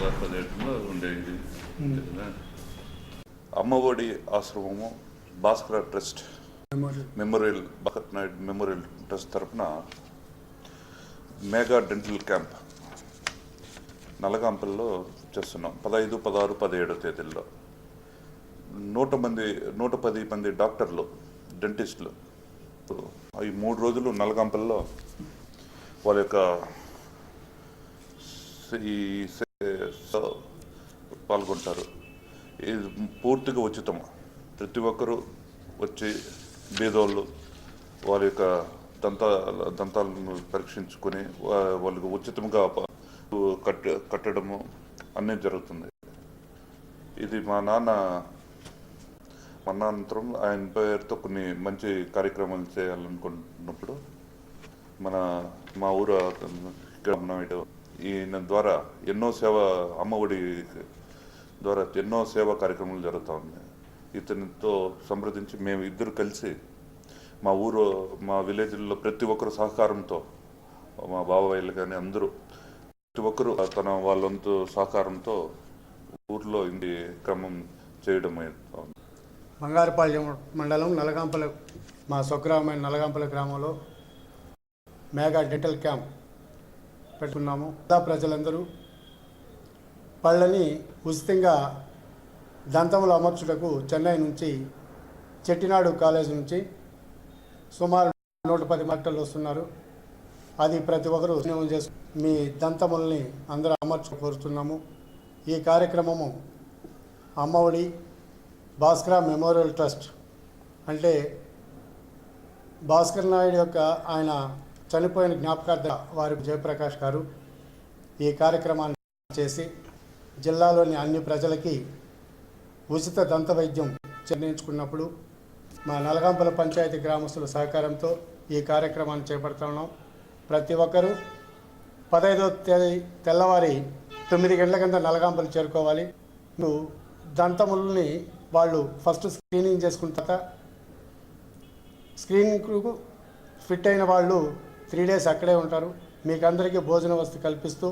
16-17లో ఉండేది. అమ్మఒడి ఆశ్రమము Bhaskara trust memorial Bhagat Naidu memorial trust తరఫున మెగా డెంటల్ క్యాంప్ నల్లగాంపల్లో చేస్తున్నాం. 15, 16, 17 తేదీల్లో 110 మంది డాక్టర్లు, డెంటిస్టులు ఈ 3 రోజులు నల్లగాంపల్లో వాళ్ళ యొక్క ఈ పాల్గొంటారు. ఇది పూర్తిగా ఉచితం. ప్రతి ఒక్కరూ వచ్చి బీదోళ్ళు వారి యొక్క దంతాలను పరీక్షించుకొని వాళ్ళకి ఉచితంగా కట్టడము అన్నీ జరుగుతుంది. ఇది మా నాన్నంతరం ఆయన పేరుతో కొన్ని మంచి కార్యక్రమాలు చేయాలనుకుంటున్నప్పుడు మా ఊరు నాయుడు ఈయన ద్వారా అమ్మఒడి ద్వారా ఎన్నో సేవా కార్యక్రమాలు జరుగుతూ ఉన్నాయి. ఇతనితో సంప్రదించి మేము ఇద్దరు కలిసి మా విలేజ్లో ప్రతి ఒక్కరు సహకారంతో, మా బాబాయిలు కానీ అందరూ ప్రతి ఒక్కరు వాళ్ళంతు సహకారంతో ఊర్లో ఇది క్రమం చేయడం అవుతుంది. బంగారుపాళ్యం మండలం నల్లగాంపల, మా స్వగ్రామైన నల్లగాంపల గ్రామంలో మెగా డెంటల్ క్యాంప్ పెట్టుకున్నాము. ప్రజలందరూ పళ్ళని ఉచితంగా దంతములు అమర్చుటకు చెన్నై నుంచి చెట్టినాడు కాలేజ్ నుంచి సుమారు 110 డాక్టర్లు వస్తున్నారు. అది ప్రతి ఒక్కరూ చేసి మీ దంతముల్ని అందరూ అమర్చు కోరుతున్నాము. ఈ కార్యక్రమము అమ్మఒడి భాస్కర మెమోరియల్ ట్రస్ట్ అంటే భాస్కర్ నాయుడు యొక్క ఆయన చనిపోయిన జ్ఞాపకార్థ వారి జయప్రకాష్ గారు ఈ కార్యక్రమాన్ని చేసి జిల్లాలోని అన్ని ప్రజలకి ఉచిత దంత వైద్యం నిర్ణయించుకున్నప్పుడు మా నల్లగాంపల పంచాయతీ గ్రామస్తుల సహకారంతో ఈ కార్యక్రమాన్ని చేపడుతున్నాం. ప్రతి ఒక్కరూ 15వ తేదీ తెల్లవారి 9 గంటల కింద నల్లగాంపలు చేరుకోవాలి. దంతములని వాళ్ళు ఫస్ట్ స్క్రీనింగ్ చేసుకున్న తర్వాత స్క్రీనింగ్కు ఫిట్ అయిన వాళ్ళు 3 డేస్ అక్కడే ఉంటారు. మీకు అందరికీ భోజన వసతి కల్పిస్తూ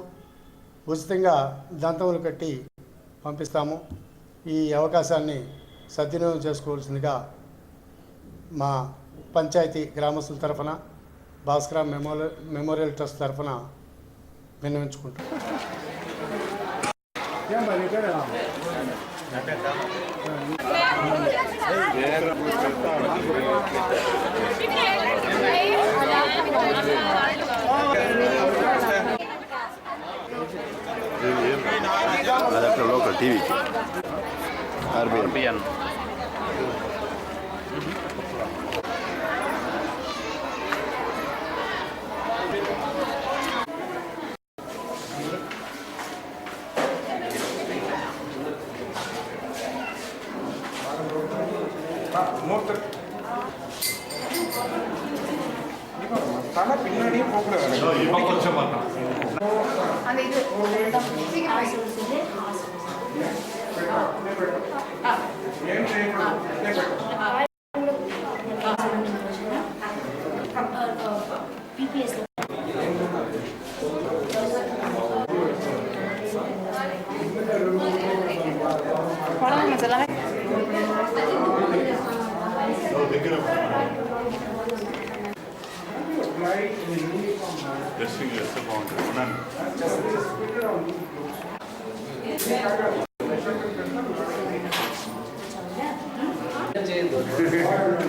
ఉచితంగా దంతములు కట్టి పంపిస్తాము. ఈ అవకాశాన్ని సద్వినియోగం చేసుకోవాల్సిందిగా మా పంచాయతీ గ్రామస్తుల తరఫున భాస్కర మెమోరియల్ ట్రస్ట్ తరఫున విన్నవించుకుంటాం. అదొక లోకల్ టీవీకి ఆర్బిఎన్ పిల్లడి టెస్టింగ్ చేస్తే బాగుంటుంది.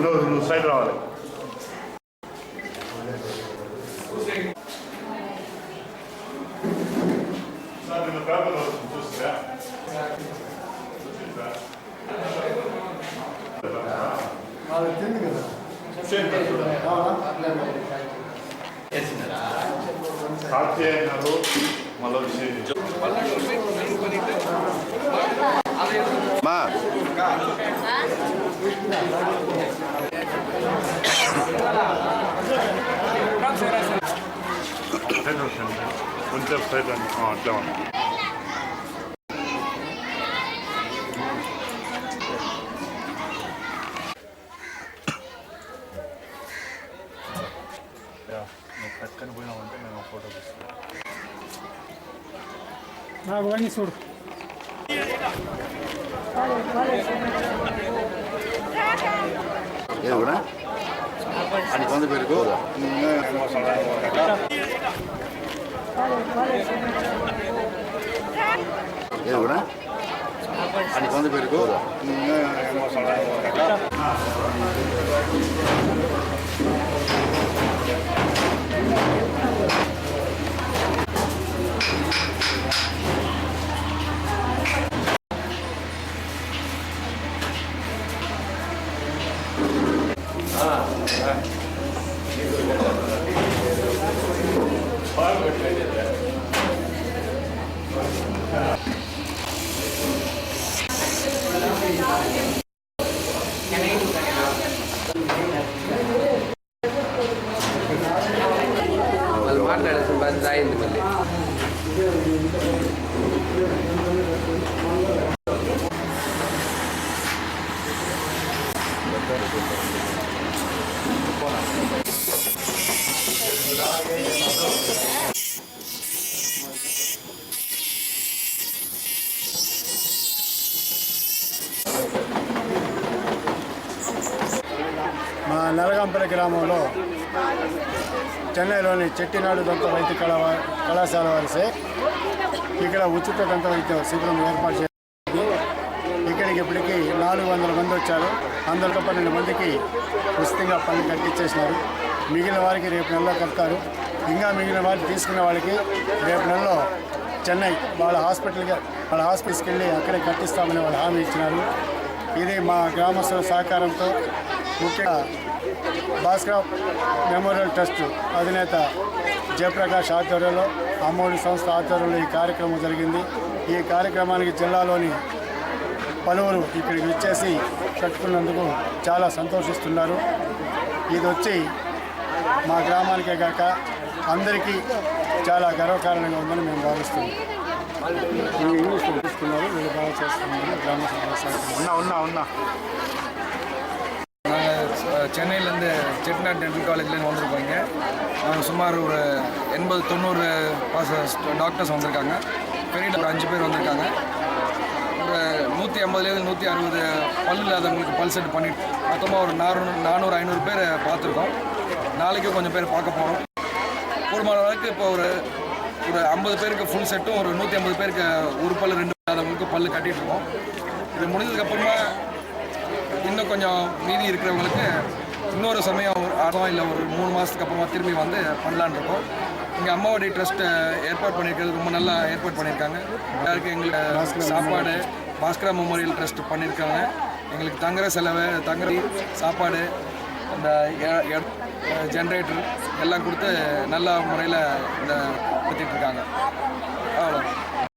నువ్వు సైడ్ రావాలి. సార్ నిన్న పేపర్లో చూస్తా సాక్షి అయినారు. మళ్ళీ కొంచెం సైడ్ అట్లా నువ్వు పక్కన పోయినామంటే మేము ఫోటో తీస్తాం. నాకు వన్నీ చూడు. ఏది కూడా అది కొంత పేరుకు ఏది కూడా అది కొంత పేరుకు వాళ్ళు మాట్లాడాల్సిన బాధ్యత అయింది మళ్ళీ. మా నరగంపల్లి గ్రామంలో చెన్నైలోని చెట్టినాడు దంత వైద్య కళాశాల వారిసే ఇక్కడ ఉచిత దంత వైద్య శిబిరం ఏర్పాటు చేసింది. ఇక్కడికి ఇప్పటికీ 400 మంది వచ్చారు. అందులో 12 మందికి ఉచితంగా పని కట్టించేసినారు. మిగిలిన వారికి రేపు నెలలో కడతారు. ఇంకా మిగిలిన వారికి తీసుకున్న వాళ్ళకి రేపు నెలలో చెన్నై వాళ్ళ హాస్పిటల్కి వెళ్ళి అక్కడే కట్టిస్తామని వాళ్ళు హామీ ఇచ్చినారు. ఇది మా గ్రామస్తుల సహకారంతో ముఖ్యంగా భాస్కర్ మెమోరియల్ ట్రస్ట్ అధినేత జయప్రకాష్ ఆధ్వర్యంలో అమ్మఒడి సంస్థ ఆధ్వర్యంలో ఈ కార్యక్రమం జరిగింది. ఈ కార్యక్రమానికి జిల్లాలోని పలువురు ఇక్కడికి వచ్చేసి కట్టుకున్నందుకు చాలా సంతోషిస్తున్నారు. ఇది వచ్చి మా గ్రామానికే కాక అందరికీ చాలా గర్వకారణంగా ఉందని మేము భావిస్తున్నాం. ఇంగ్లీష్ తీసుకున్నారు, వీళ్ళు బాగా చేస్తున్నారు. గ్రామ ఉన్నా சென்னையிலேருந்து செட்டிநாடு டென்டல் காலேஜ்லேருந்து வந்திருப்பாங்க. நாங்கள் சுமார் ஒரு 80-90 டாக்டர்ஸ் வந்திருக்காங்க. பெரிய ஒரு 5 பேர் வந்திருக்காங்க. ஒரு 150 160 பல் இல்லாதவங்களுக்கு பல் செட் பண்ணிட்டு மொத்தமாக ஒரு 400-500 பேர் பார்த்துருக்கோம். நாளைக்கு கொஞ்சம் பேர் பார்க்க போகிறோம். கூடுமான அளவுக்கு இப்போ ஒரு 50 பேருக்கு ஃபுல் செட்டும் ஒரு 150 பேருக்கு ஒரு பல் 2 இல்லாதவங்களுக்கு பல் கட்டிகிட்டு இருக்கோம். இது முடிஞ்சதுக்கப்புறமா இன்னும் கொஞ்சம் மீதி இருக்கிறவங்களுக்கு இன்னொரு சமயம் ஆடம் இல்லை ஒரு 3 மாதத்துக்கு அப்புறமா திரும்பி வந்து பண்ணலான்னு இருக்கோம். இங்கே அம்மாவடி ட்ரஸ்ட்டு ஏற்பாடு பண்ணியிருக்கிறது ரொம்ப நல்லா ஏற்பாடு பண்ணியிருக்காங்க. எல்லாருக்கும் எங்களுக்கு சாப்பாடு பாஸ்கரா மெமோரியல் ட்ரஸ்ட் பண்ணியிருக்காங்க. எங்களுக்கு தங்குற செலவு சாப்பாடு அந்த ஜென்ரேட்டர் எல்லாம் கொடுத்து நல்ல முறையில் இந்த பற்றிட்டு இருக்காங்க. அவ்வளோ